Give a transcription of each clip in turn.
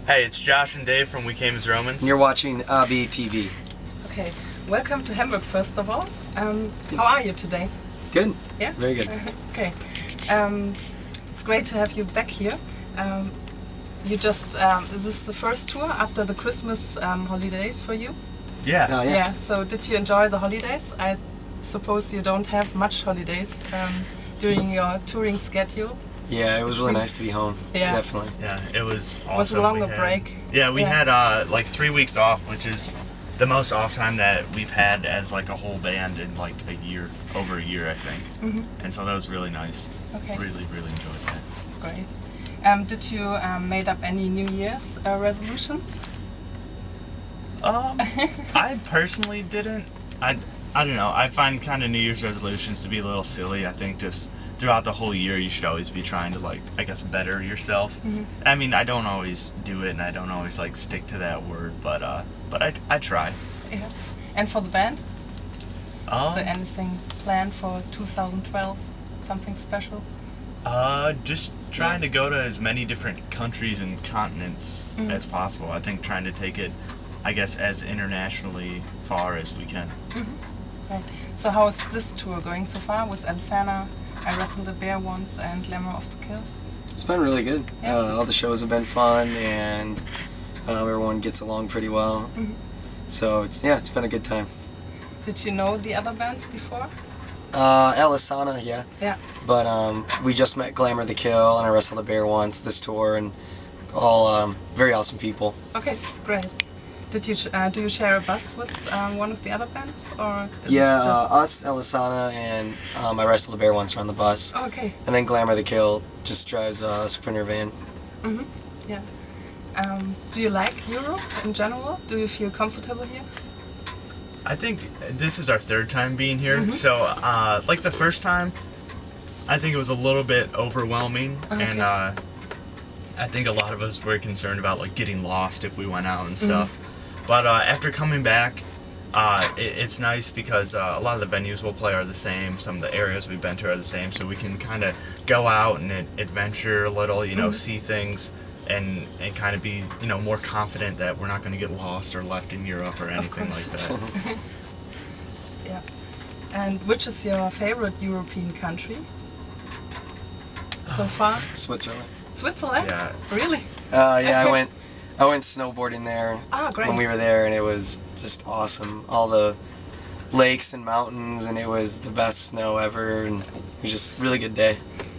Hey, it's Josh and Dave from We Came as Romans. You're watching Abi TV. Okay, welcome to Hamburg first of all. How are you today? Good. Yeah? Very good. Okay. It's great to have you back here. Is this the first tour after the Christmas holidays for you? Yeah. Yeah, so did you enjoy the holidays? I suppose you don't have much holidays during your touring schedule. Yeah, it was really nice to be home. Yeah. Definitely. Yeah, it was awesome. Was a longer break. Yeah, we had like 3 weeks off, which is the most off time that we've had as like a whole band in like a year, over a year I think. Mm-hmm. And so that was really nice. Okay. Really enjoyed that. Great. Did you made up any New Year's resolutions? I personally didn't. I don't know. I find kind of New Year's resolutions to be a little silly. I think just throughout the whole year you should always be trying to like, I guess, better yourself. Mm-hmm. I mean, I don't always do it and I don't always like stick to that word, but I try. Yeah. And for the band? Is there anything planned for 2012? Something special? Just trying to go to as many different countries and continents as possible. I think trying to take it, I guess, as internationally far as we can. Mm-hmm. Right. So how is this tour going so far with Alsana, I Wrestled the Bear once, and Glamour of the Kill? It's been really good. Yeah. All the shows have been fun, and everyone gets along pretty well. Mm-hmm. So it's been a good time. Did you know the other bands before? Alsana, yeah. Yeah. But we just met Glamour the Kill, and I Wrestled the Bear once this tour, and all very awesome people. Okay, great. Did you do you share a bus with one of the other bands, or is Yeah, it just... us, Alsana, and I Wrestled the Bear once are on the bus. Oh, okay. And then Glamour the Kill just drives a Sprinter van. Mm-hmm. Yeah. Do you like Europe in general? Do you feel comfortable here? I think this is our third time being here, so like the first time, I think it was a little bit overwhelming, and I think a lot of us were concerned about like getting lost if we went out and stuff. But after coming back, it's nice because a lot of the venues we'll play are the same. Some of the areas we've been to are the same, so we can kind of go out and adventure a little, you know, see things, and kind of be, you know, more confident that we're not going to get lost or left in Europe or anything like that. Yeah. And which is your favorite European country so far? Switzerland. Switzerland? Yeah. Really? Yeah, I went snowboarding there Great. when we were there, and it was just awesome. All the lakes and mountains, and it was the best snow ever, and it was just a really good day.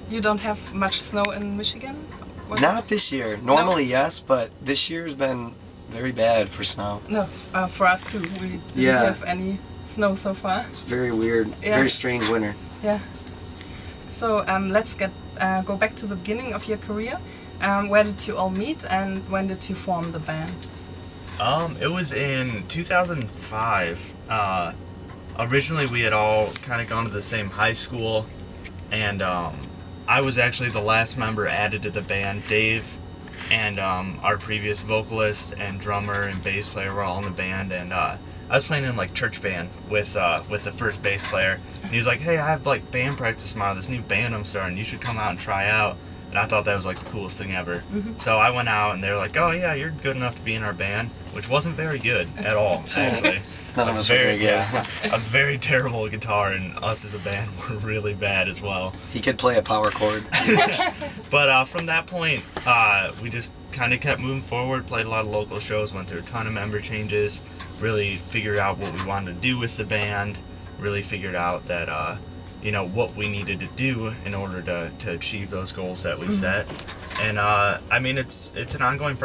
You don't have much snow in Michigan? Not this year. Normally, yes, but this year's been very bad for snow. No, for us too. We didn't have any snow so far. It's very weird. Yeah. Very strange winter. Yeah. So let's go back to the beginning of your career. Where did you all meet, and when did you form the band? It was in 2005. Originally, we had all kind of gone to the same high school, and I was actually the last member added to the band. Dave and our previous vocalist and drummer and bass player were all in the band, and I was playing in like church band with the first bass player, and he was like, "Hey, I have like band practice tomorrow. This new band I'm starting. You should come out and try out." And I thought that was like the coolest thing ever. So I went out, and they were like, "Oh yeah, you're good enough to be in our band," which wasn't very good at all, actually. None of us were very good. I was very terrible at guitar, and us as a band were really bad as well. He could play a power chord. But from that point, we just kind of kept moving forward, played a lot of local shows, went through a ton of member changes, really figured out what we wanted to do with the band, really figured out that you know, what we needed to do in order to achieve those goals that we set. And I mean, it's an ongoing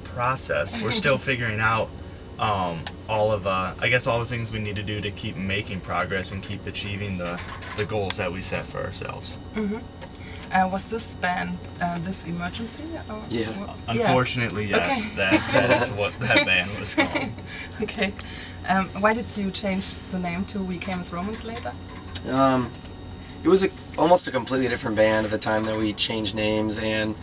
process. We're still figuring out all of I guess all the things we need to do to keep making progress and keep achieving the goals that we set for ourselves. Was this band this emergency? Or Yeah. Unfortunately, yes. Okay. That is what that band was called. Okay. Why did you change the name to We Came as Romans later? It was almost a completely different band at the time that we changed names, and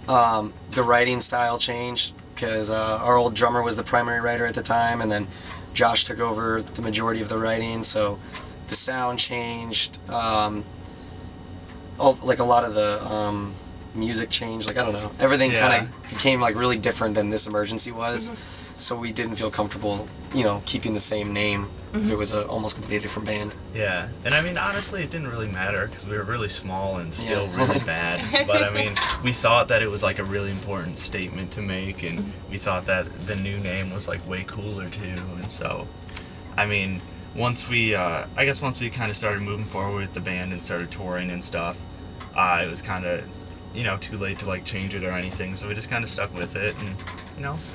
the writing style changed because our old drummer was the primary writer at the time, and then Josh took over the majority of the writing, so the sound changed. Like a lot of the music changed. Like, I don't know. Everything Yeah. kind of became like really different than This Emergency was. So we didn't feel comfortable, keeping the same name if it was a almost completely different band. Yeah, and I mean, honestly, it didn't really matter because we were really small and still Yeah. really bad. But I mean, we thought that it was like a really important statement to make, and we thought that the new name was like way cooler too. And so, I mean, once we kind of started moving forward with the band and started touring and stuff, it was kind of, too late to like change it or anything. So we just kind of stuck with it, and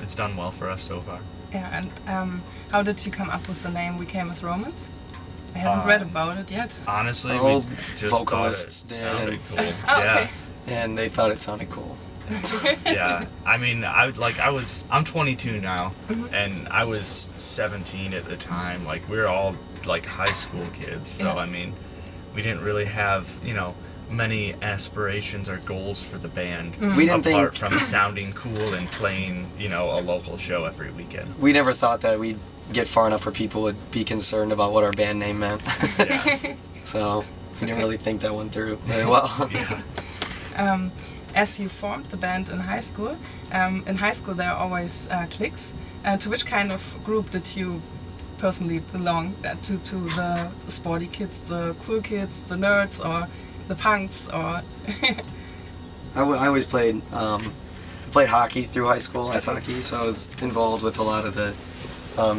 it's done well for us so far. Yeah, and how did you come up with the name We Came as Romans? I haven't read about it yet. Honestly, Our we old just vocalists thought did, it sounded and- cool. Oh, Yeah. okay. And they thought it sounded cool. Yeah, I mean, I'm 22 now, and I was 17 at the time. Like, we were all like high school kids, so Yeah. I mean, we didn't really have many aspirations or goals for the band We didn't apart think from sounding cool and playing a local show every weekend. we never thought that we'd get far enough where people would be concerned about what our band name meant. Yeah, So we didn't really think that one through very well. yeah. As you formed the band in high school there are always cliques. To which kind of group did you personally belong? To the sporty kids, the cool kids, the nerds, or the punks, or I always played hockey through high school, ice hockey, so I was involved with a lot of the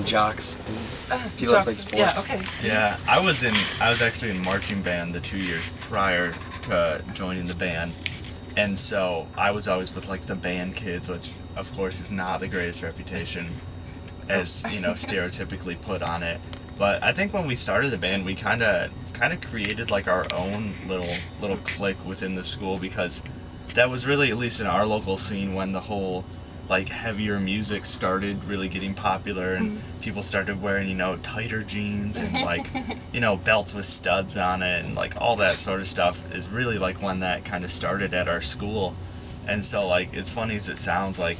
jocks and people that played sports. Yeah, okay. Yeah, I was actually in marching band the 2 years prior to joining the band, and so I was always with like the band kids, which of course is not the greatest reputation as stereotypically put on it. But I think when we started the band, we kind of created like our own little clique within the school, because that was really, at least in our local scene, when the whole like heavier music started really getting popular, and people started wearing tighter jeans and like belts with studs on it and like all that sort of stuff, is really like when that kind of started at our school. And so like, as funny as it sounds, like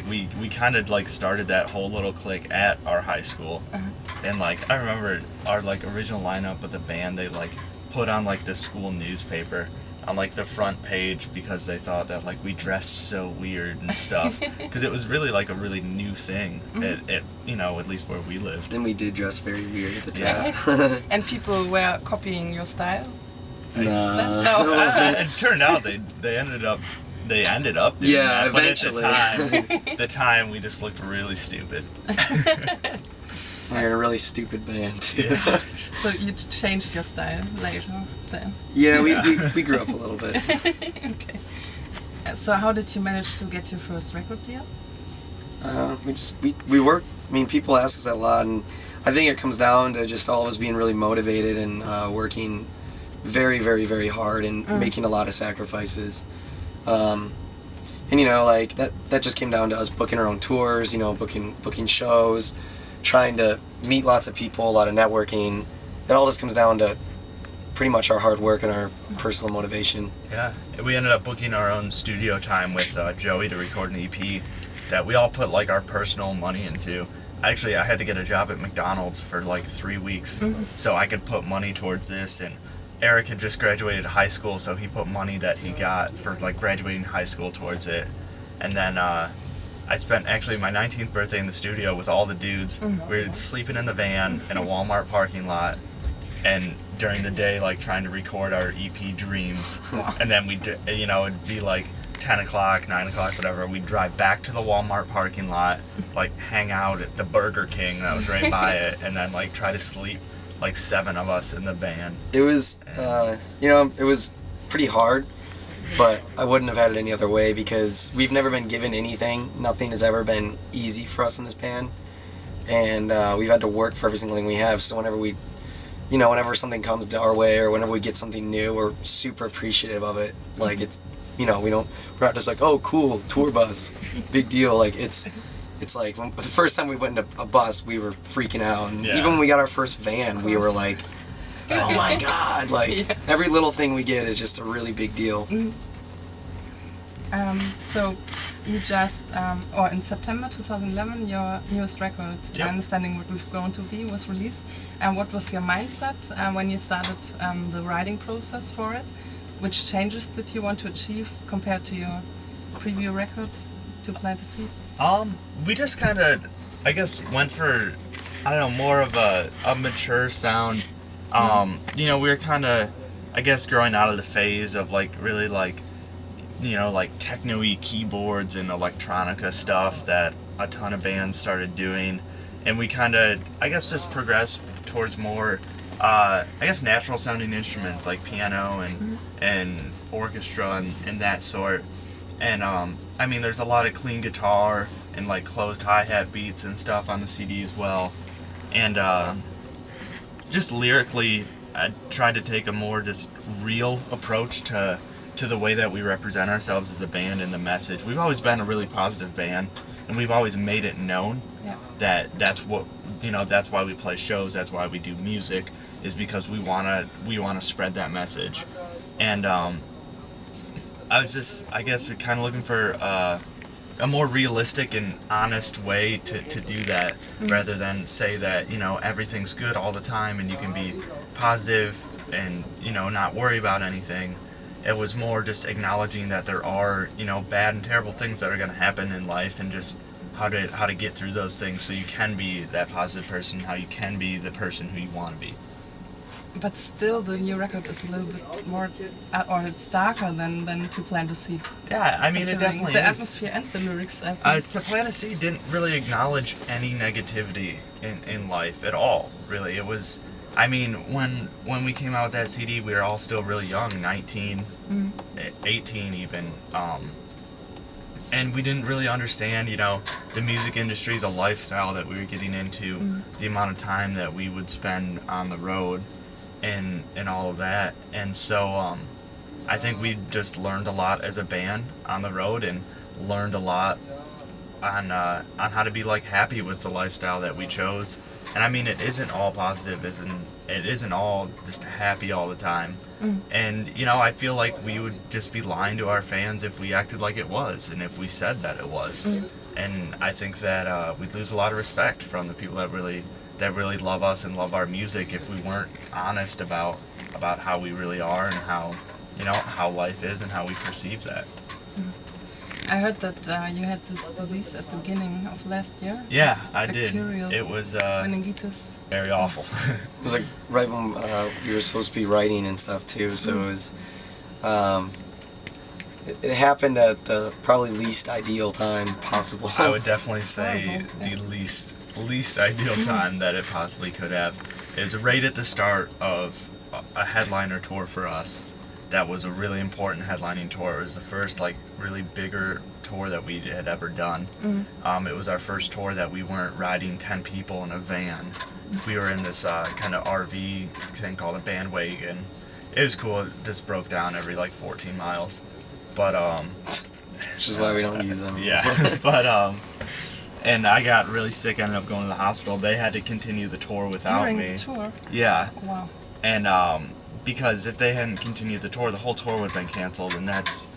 we kind of like started that whole little clique at our high school. And like, I remember our like original lineup of the band, they like put on like the school newspaper on like the front page, because they thought that like we dressed so weird and stuff, because it was really like a really new thing at least where we lived. And we did dress very weird at the time. Yeah. And people were copying your style? No. No. It turned out they ended up doing Yeah, that, eventually. But at the time we just looked really stupid. We're in a really stupid band too. Yeah. So you changed your style later then? Yeah, we grew up a little bit. Okay. So how did you manage to get your first record deal? We work. I mean, people ask us that a lot, and I think it comes down to just all of us being really motivated and working very, very, very hard and making a lot of sacrifices. And like that just came down to us booking our own tours, booking shows, trying to meet lots of people, a lot of networking. It all just comes down to pretty much our hard work and our personal motivation. Yeah, we ended up booking our own studio time with Joey to record an EP that we all put like our personal money into. Actually, I had to get a job at McDonald's for like 3 weeks so I could put money towards this, and Eric had just graduated high school, so he put money that he got for like graduating high school towards it. And then I spent actually my 19th birthday in the studio with all the dudes. We were sleeping in the van in a Walmart parking lot, and during the day like trying to record our EP Dreams. And then it'd be like 10 o'clock, 9 o'clock, whatever. We'd drive back to the Walmart parking lot, like hang out at the Burger King that was right by it, and then like try to sleep, like 7 of us in the van. It was, it was pretty hard, but I wouldn't have had it any other way, because we've never been given anything. Nothing has ever been easy for us in this band, and we've had to work for every single thing we have. So whenever something comes our way, or whenever we get something new, we're super appreciative of it. Like, it's, we're not just like, oh, cool, tour bus, big deal. Like, it's like the first time we went into a bus, we were freaking out. And even when we got our first van, we were like, oh my God, like every little thing we get is just a really big deal. So you just, or in September 2011, your newest record, Understanding What We've Grown to Be, was released. And what was your mindset when you started the writing process for it? which changes did you want to achieve compared to your preview record to Plant a Seed? We just kind of, I guess, went for, I don't know, more of a mature sound. We were kind of, I guess, growing out of the phase of like really like, like techno-y keyboards and electronica stuff that a ton of bands started doing, and we kind of, I guess, just progressed towards more, I guess, natural sounding instruments like piano and orchestra and that sort. And I mean, there's a lot of clean guitar and like closed hi-hat beats and stuff on the CD as well. And just lyrically, I tried to take a more just real approach to the way that we represent ourselves as a band and the message. We've always been a really positive band, and we've always made it known that's what, that's why we play shows, that's why we do music, is because we wanna spread that message. And I was just, I guess, kind of looking for a more realistic and honest way to do that, rather than say that, everything's good all the time and you can be positive and, not worry about anything. It was more just acknowledging that there are, bad and terrible things that are going to happen in life, and just how to get through those things so you can be that positive person, how you can be the person who you want to be. But still, the new record is a little bit more, or it's darker than To Plant a Seed. Yeah, I mean, it definitely the is. atmosphere and the lyrics, I think. To Plant a Seed didn't really acknowledge any negativity in life at all, really. It was, I mean, when we came out with that CD, we were all still really young, 19, 18 even, and we didn't really understand, the music industry, the lifestyle that we were getting into, the amount of time that we would spend on the road, and all of that. And so I think we just learned a lot as a band on the road, and learned a lot on how to be like happy with the lifestyle that we chose. And I mean, it isn't all positive, it isn't all just happy all the time. And I feel like we would just be lying to our fans if we acted like it was, and if we said that it was. And I think that we'd lose a lot of respect from the people that really love us and love our music if we weren't honest about how we really are, and how life is and how we perceive that. I heard that you had this disease at the beginning of last year. Yeah, This I did. bacterial It was meningitis. very awful. It was like right when we were supposed to be writing and stuff too, so it was. It happened at the probably least ideal time possible. I would definitely say the least ideal time that it possibly could have. It was right at the start of a headliner tour for us. That was a really important headlining tour. It was the first really bigger tour that we had ever done. It was our first tour that we weren't riding 10 people in a van. We were in this kind of RV thing called a bandwagon. It was cool. It just broke down every 14 miles. But which is why we don't use them. Yeah. But and I got really sick, ended up going to the hospital. They had to continue the tour without During me. the tour? Yeah. Wow. And because if they hadn't continued the tour would have been canceled, and that's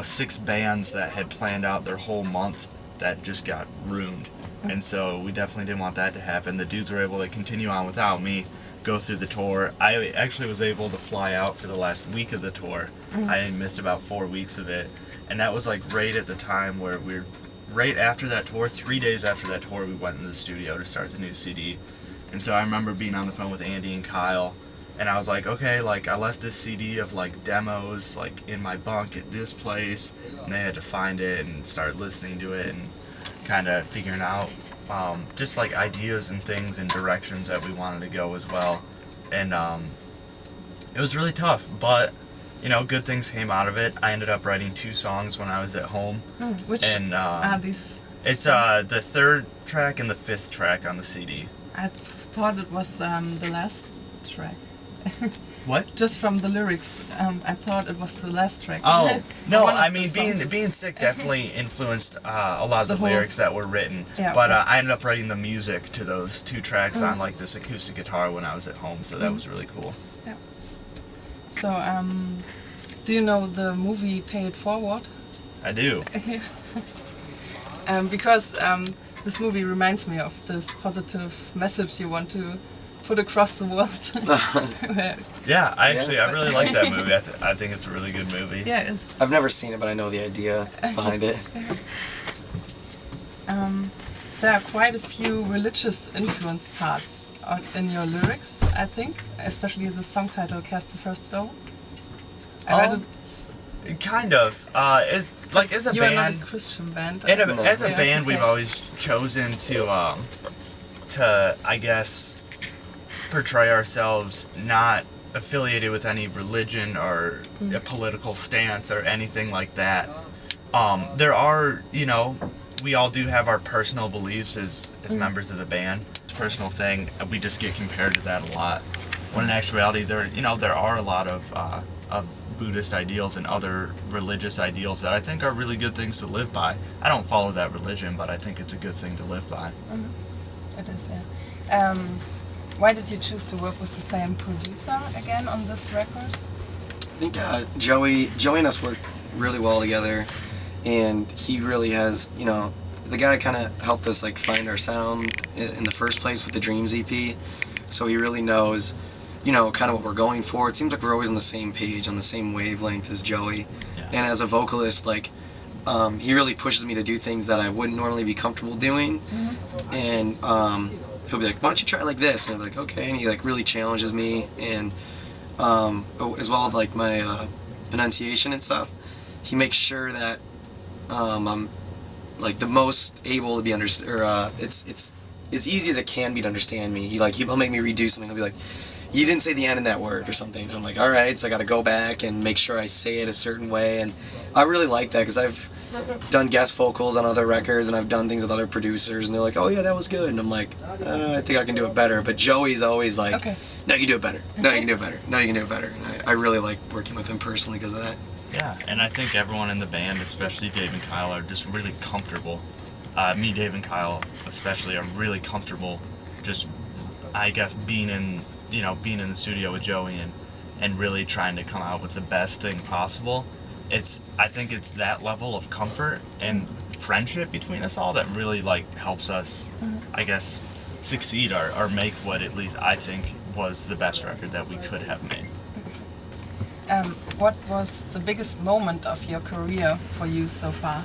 6 bands that had planned out their whole month that just got ruined. And so we definitely didn't want that to happen. The dudes were able to continue on without me, go through the tour. I actually was able to fly out for the last week of the tour. I missed about 4 weeks of it, and that was right at the time where we were right after that tour. 3 days after that tour, we went into the studio to start the new CD. And so I remember being on the phone with Andy and Kyle, and I was like, okay, I left this CD of demos in my bunk at this place, and they had to find it and start listening to it and kind of figuring out just ideas and things and directions that we wanted to go as well. And it was really tough, but good things came out of it. I ended up writing 2 songs when I was at home. Which are these? It's the 3rd track and the 5th track on the CD. I thought it was the last track. What? Just from the lyrics, I thought it was the last track. Oh, no, One of I the mean, songs. being sick definitely influenced a lot of the The whole- lyrics that were written. Yeah, But okay. I ended up writing the music to those 2 tracks on this acoustic guitar when I was at home, so that was really cool. Yeah. So, do you know the movie Pay It Forward? I do. Because this movie reminds me of this positive message you want to put across the world. Yeah, I really like that Yeah. movie. I think it's a really good movie. Yeah, it is. I've never seen it, but I know the idea behind it. There are quite a few religious influence parts in your lyrics, I think, especially the song title "Cast the First Stone." I read it. Kind of. As a You are not a band, Christian band. as a Yeah, band, okay. we've always chosen to I guess portray ourselves not affiliated with any religion or a political stance or anything like that. There are, we all do have our personal beliefs as members of the band. Personal thing, we just get compared to that a lot. When in actuality, there are a lot of Buddhist ideals and other religious ideals that I think are really good things to live by. I don't follow that religion, but I think it's a good thing to live by. It is, yeah. Why did you choose to work with the same producer again on this record? I think Joey and us work really well together, and he really has, the guy kind of helped us like find our sound in the first place with the Dreams EP, so he really knows, kind of what we're going for. It seems like we're always on the same page, on the same wavelength as Joey, and as a vocalist, like, he really pushes me to do things that I wouldn't normally be comfortable doing, and he'll be like, why don't you try like this? And I'm like, okay, and he like really challenges me, and as well as like my enunciation and stuff. He makes sure that I'm like the most able to be understood, or it's as easy as it can be to understand me. He'll make me redo something. He'll be like, you didn't say the end in that word or something. And I'm like, all right, so I got to go back and make sure I say it a certain way. And I really like that because I've done guest vocals on other records and I've done things with other producers, and they're like, oh yeah, that was good, and I'm like, I think I can do it better. But Joey's always like, Okay. no, you can do it better. No, you can do it better. No, you can do it better. And I really like working with him personally because of that. Yeah, and I think everyone in the band, especially Dave and Kyle, are just really comfortable. Me, Dave, and Kyle especially are really comfortable just, I guess, being in the studio with Joey and really trying to come out with the best thing possible. I think it's that level of comfort and friendship between us all that really helps us, I guess, succeed or make what at least I think was the best record that we could have made. What was the biggest moment of your career for you so far?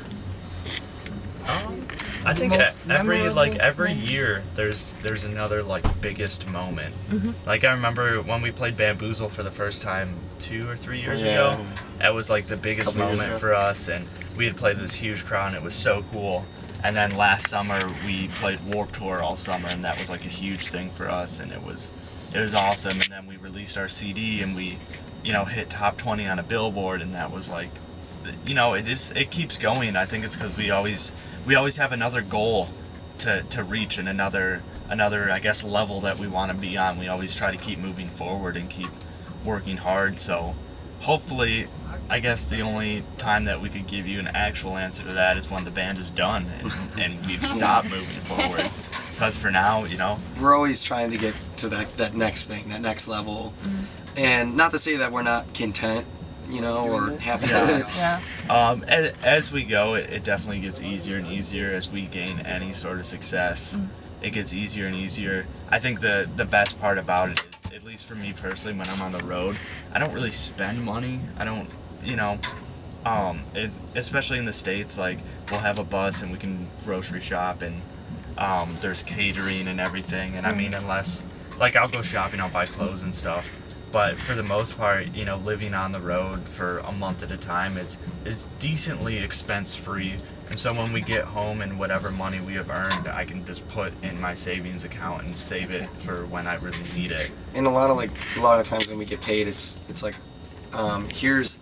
I think Most memorable every moment? year there's another biggest moment. I remember when we played Bamboozle for the first time 2 or 3 years ago. That was the biggest couple years moment ago. for us, and we had played this huge crowd and it was so cool. And then last summer we played Warped Tour all summer, and that was a huge thing for us, and it was awesome. And then we released our CD and we hit top 20 on a Billboard, and that was it keeps going. I think it's because we always have another goal to reach, and another I guess level that we want to be on. We always try to keep moving forward and keep working hard. So hopefully, I guess the only time that we could give you an actual answer to that is when the band is done and we've stopped moving forward. Because for now, We're always trying to get to that next thing, that next level. And not to say that we're not content, or this? happy. Yeah. As we go, it definitely gets easier and easier as we gain any sort of success. It gets easier and easier. I think the best part about it is, at least for me personally, when I'm on the road, I don't really spend money. I don't, especially in the States, we'll have a bus and we can grocery shop, and there's catering and everything. And I mean, unless, I'll go shopping, I'll buy clothes and stuff. But for the most part, living on the road for a month at a time is decently expense free. And so when we get home and whatever money we have earned, I can just put in my savings account and save it for when I really need it. And a lot of times when we get paid, it's here's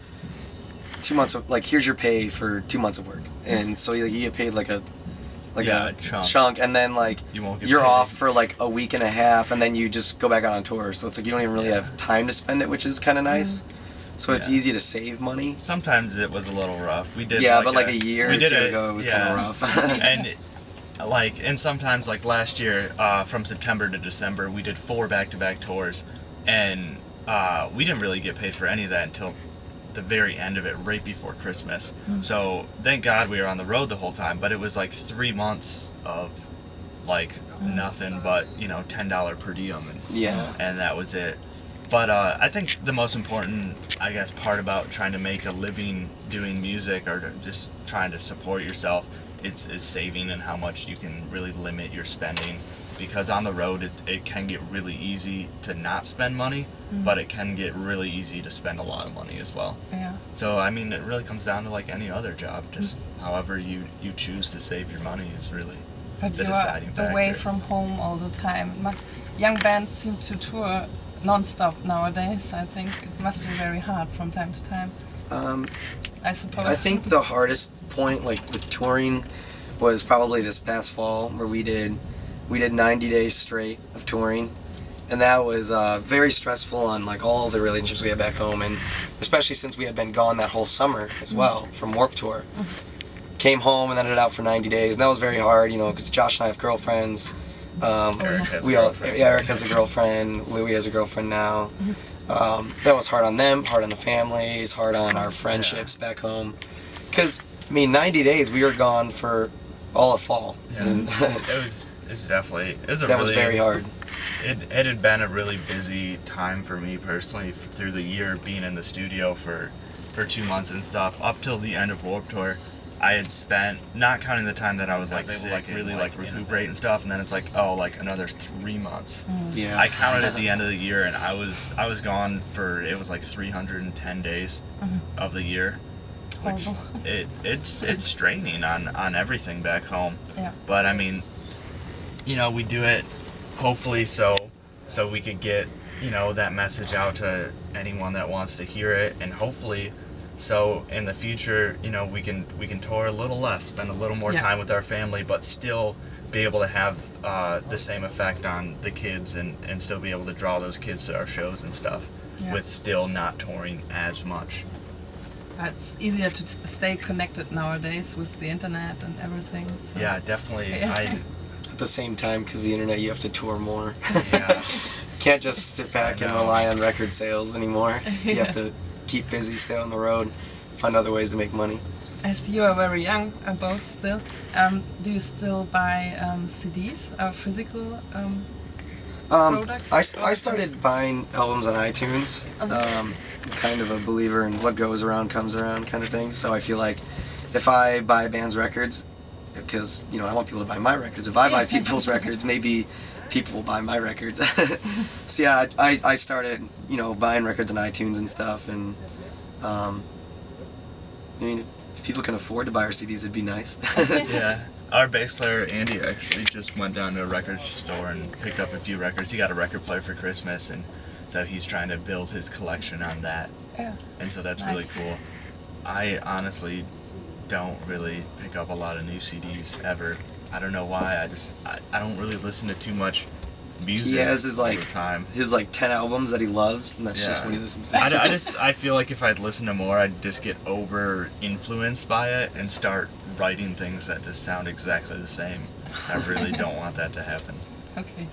2 months of here's your pay for 2 months of work, and so you get paid a chunk, and then You won't get you're paid. off for a week and a half, and then you just go back out on tour. So it's you don't even really have time to spend it, which is kind of nice. So it's Yeah. easy to save money. Sometimes it was a little rough. We did Yeah, but a year we or did two ago, it was kind of rough. and sometimes last year, from September to December, we did 4 back-to-back tours, and we didn't really get paid for any of that until the very end of it, right before Christmas. So thank God we were on the road the whole time, but it was 3 months of like nothing but, you know, $10 per diem, Yeah. and that was it. But I think the most important, I guess, part about trying to make a living doing music, or just trying to support yourself, is saving, and how much you can really limit your spending. Because on the road, it can get really easy to not spend money, but it can get really easy to spend a lot of money as well. Yeah. So, I mean, it really comes down to like any other job. Just however you choose to save your money is really But the you deciding are factor. away from home all the time. Young bands seem to tour non-stop nowadays. I think it must be very hard from time to time. I suppose. I think the hardest point, like with touring, was probably this past fall, where we did 90 days straight of touring, and that was very stressful on like all the relationships we had back home, and especially since we had been gone that whole summer as well from Warped Tour. Came home and then ended out for 90 days, and that was very hard, you know, because Josh and I have girlfriends. Eric has a we all, girlfriend. Eric has a girlfriend. Louis has a girlfriend now. That was hard on them, hard on the families, hard on our friendships back home. Because I mean, 90 days we were gone for all of fall. Yeah. And It's definitely, it was a that really, was very hard. It had been a really busy time for me personally through the year, being in the studio for 2 months and stuff. Up till the end of Warped Tour, I had spent, not counting the time that I was like sick, really like recuperate and stuff, and then it's like, oh, like another 3 months. Yeah. I counted at the end of the year, and I was gone for, it was like 310 days of the year, which Horrible. it's straining on everything back home. Yeah. But I mean, you know, we do it hopefully so we could get, you know, that message out to anyone that wants to hear it, and hopefully so in the future, you know, we can tour a little less, spend a little more Yeah. time with our family, but still be able to have the same effect on the kids, and still be able to draw those kids to our shows and stuff, Yeah. with still not touring as much. It's easier to stay connected nowadays with the internet and everything. So. Yeah, definitely. Yeah. At the same time, because the internet, you have to tour more. Yeah. Can't just sit back I and know. rely on record sales anymore. You have Yeah. to keep busy, stay on the road, find other ways to make money. As you are very young, both still, do you still buy CDs or physical products? I started buying albums on iTunes. I'm kind of a believer in what goes around comes around kind of thing. So I feel like if I buy bands' records, because you know I want people to buy my records. If I buy people's records, maybe people will buy my records. So yeah, I started, you know, buying records on iTunes and stuff, and I mean, if people can afford to buy our CDs, it'd be nice. Yeah. Our bass player, Andy, actually just went down to a record store and picked up a few records. He got a record player for Christmas, and so he's trying to build his collection on that. Yeah. And so that's really Nice. cool. I honestly don't really pick up a lot of new CDs ever. I don't know why. I don't really listen to too much music He has his all like the time. his like 10 albums that he loves, and that's just Yeah. what he listens to. I feel like if I'd listen to more, I'd just get over influenced by it and start writing things that just sound exactly the same. I really don't want that to happen. Okay.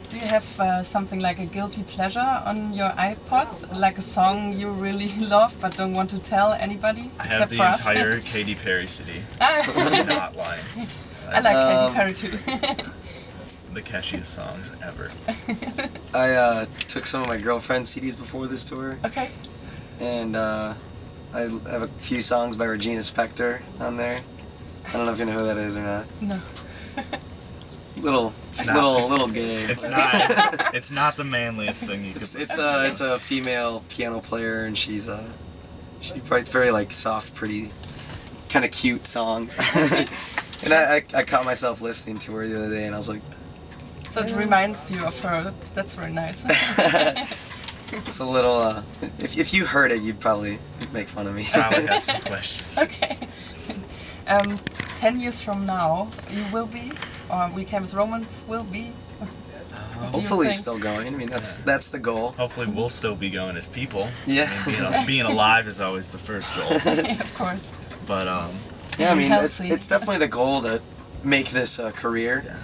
Do you have something like a guilty pleasure on your iPod? Like a song you really love but don't want to tell anybody? I except have the for us? entire Katy Perry CD. Ah, I'm not lying. I like Katy Perry too. It's the catchiest songs ever. I took some of my girlfriend's CDs before this tour, Okay. and I have a few songs by Regina Spektor on there. I don't know if you know who that is or not. No. Little not- gay. It's not. It's not the manliest thing you could. It's a female piano player, and she writes very like soft, pretty, kind of cute songs. And I caught myself listening to her the other day, and I was like, So it reminds you of her. That's very nice. it's a little. If you heard it, you'd probably make fun of me. Probably have some questions. Okay. 10 years from now, you will be, or We Came as Romans will be. What do you Hopefully, think? still going. I mean, that's the goal. Hopefully, we'll still be going as people. Yeah. I mean, being alive is always the first goal. Of course. But Yeah, I mean, Healthy. it's definitely the goal to make this a career. Yeah.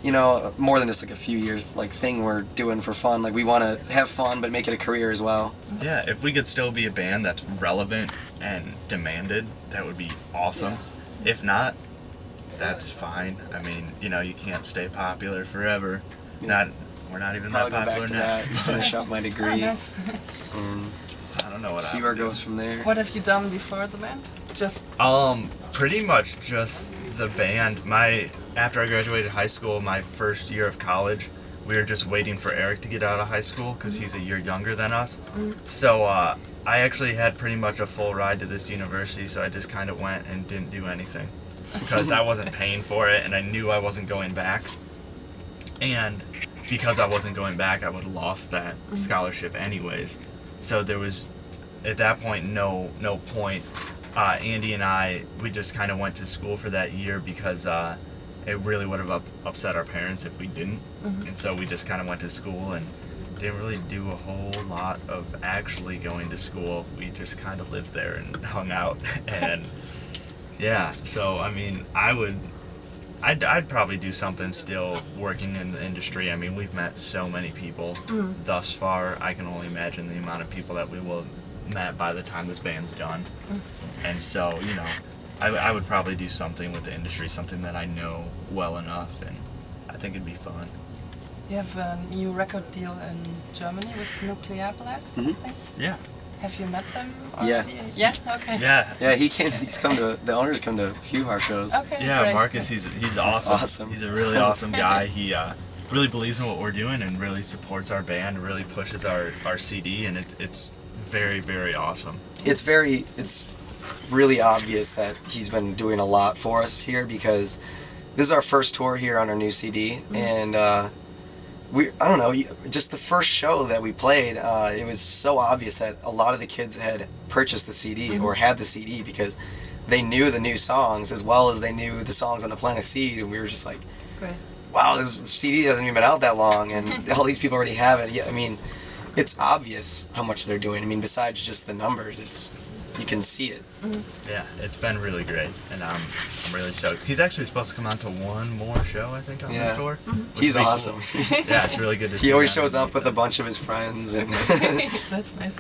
You know, more than just like a few years like thing we're doing for fun. Like we want to have fun, but make it a career as well. yeah, if we could still be a band that's relevant and demanded, that would be awesome. If not, that's fine. I mean, you know, you can't stay popular forever. Yeah. We're not even Probably that go back popular to now. that and finish up my Oh, degree nice. and I don't know what see I where would it do. goes from there. What have you done before the band? Just Pretty much just the band. After I graduated high school, my first year of college, we were just waiting for Eric to get out of high school because he's a year younger than us. So I actually had pretty much a full ride to this university, so I just kind of went and didn't do anything because I wasn't paying for it and I knew I wasn't going back. And because I wasn't going back, I would have lost that scholarship anyways. So there was, at that point, no point. Andy and we just kind of went to school for that year because it really would have upset our parents if we didn't. And so we just kind of went to school and didn't really do a whole lot of actually going to school. We just kind of lived there and hung out. And yeah, so I mean, I'd probably do something still working in the industry. I mean, we've met so many people thus far. I can only imagine the amount of people that we will have met by the time this band's done. And so, you know, I would probably do something with the industry, something that I know well enough, and I think it'd be fun. you have a new record deal in Germany with Nuclear Blast, I think. Yeah. Have you met them? Yeah. already? Yeah. Okay. Yeah. Yeah, he's come to, the owner's come to a few of our shows. Okay. Yeah, great. Marcus, he's awesome. awesome. He's a really awesome guy. He really believes in what we're doing and really supports our band, really pushes our CD, and it's very, very awesome. It's really obvious that he's been doing a lot for us here because this is our first tour here on our new CD, and I don't know, just the first show that we played, it was so obvious that a lot of the kids had purchased the CD or had the CD because they knew the new songs as well as they knew the songs on the Planet Seed, and we were just like, Great. wow, this CD hasn't even been out that long, and all these people already have it. Yeah, I mean, it's obvious how much they're doing. I mean, besides just the numbers, you can see it. Yeah, it's been really great, and I'm really stoked. He's actually supposed to come on to one more show, I think, on this Yeah. tour. He's Pretty awesome. Cool. Yeah, it's really good to see He always him. shows up with a bunch of his friends, and That's nice.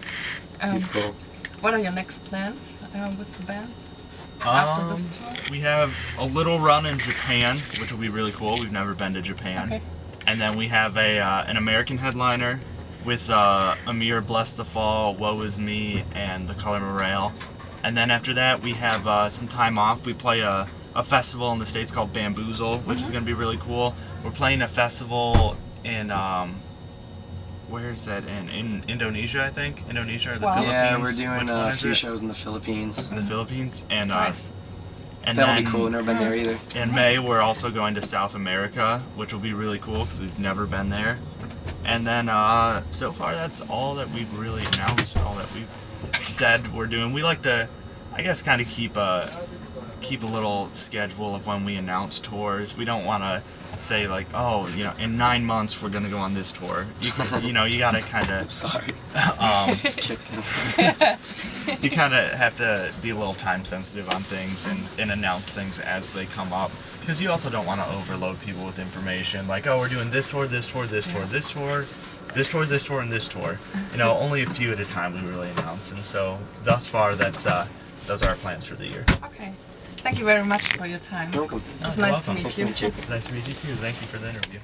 he's cool. What are your next plans with the band after this tour? We have a little run in Japan, which will be really cool. We've never been to Japan. Okay. And then we have an American headliner with Amir, Bless the Fall, Woe Is Me, and The Color Morale. And then after that, we have some time off. We play a festival in the States called Bamboozle, which is going to be really cool. We're playing a festival in, where is that? In Indonesia, I think. Indonesia or the Wow. Philippines. Yeah, we're doing Which a one is few it? shows in the Philippines. In the Philippines. And, Nice. and That'll then be cool. Never been there either. in May, we're also going to South America, which will be really cool because we've never been there. And then, so far, that's all that we've really announced, all that we've said we're doing. We like to, I guess, kind of keep a little schedule of when we announce tours. We don't want to say like, oh, you know, in 9 months we're gonna go on this tour. You know, you gotta kind I'm of, sorry. Just kicked him. you kind of have to be a little time sensitive on things and announce things as they come up. Because you also don't want to overload people with information like, oh, we're doing this tour, this tour, this tour, this tour, this tour, this tour, and this tour. You know, only a few at a time we really announce. And so, thus far, those are our plans for the year. Okay. Thank you very much for your time. You're welcome. It was you're nice to welcome. meet Nice you. to meet you. It's nice to meet you too. Thank you for the interview.